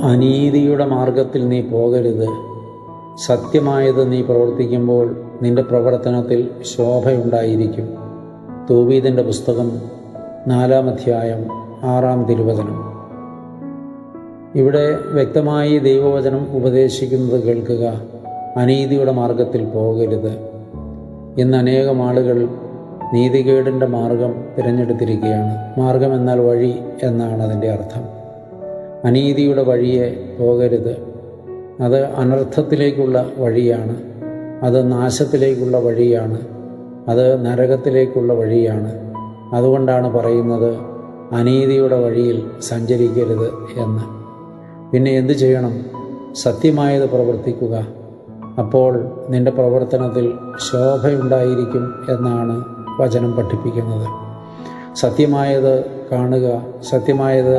അനീതിയുടെ മാർഗത്തിൽ നീ പോകരുത്. സത്യമായത് നീ പ്രവർത്തിക്കുമ്പോൾ നിന്റെ പ്രവർത്തനത്തിൽ ശോഭയുണ്ടായിരിക്കും. തോബീതിൻ്റെ പുസ്തകം 4-ാം അധ്യായം 6-ാം തിരുവചനം. ഇവിടെ വ്യക്തമായി ദൈവവചനം ഉപദേശിക്കുന്നത് കേൾക്കുക. അനീതിയുടെ മാർഗത്തിൽ പോകരുത്. ഇന്ന് അനേകം ആളുകൾ നീതികേടിൻ്റെ മാർഗം തിരഞ്ഞെടുത്തിരിക്കുകയാണ്. മാർഗം എന്നാൽ വഴി എന്നാണ് അതിൻ്റെ അർത്ഥം. അനീതിയുടെ വഴിയെ പോകരുത്. അത് അനർത്ഥത്തിലേക്കുള്ള വഴിയാണ്. അത് നാശത്തിലേക്കുള്ള വഴിയാണ്. അത് നരകത്തിലേക്കുള്ള വഴിയാണ്. അതുകൊണ്ടാണ് പറയുന്നത് അനീതിയുടെ വഴിയിൽ സഞ്ചരിക്കരുത് എന്ന്. പിന്നെ എന്തു ചെയ്യണം? സത്യമായത് പ്രവർത്തിക്കുക. അപ്പോൾ നിന്റെ പ്രവർത്തനത്തിൽ ശോഭയുണ്ടായിരിക്കും എന്നാണ് വചനം പഠിപ്പിക്കുന്നത്. സത്യമായത് കാണുക, സത്യമായത്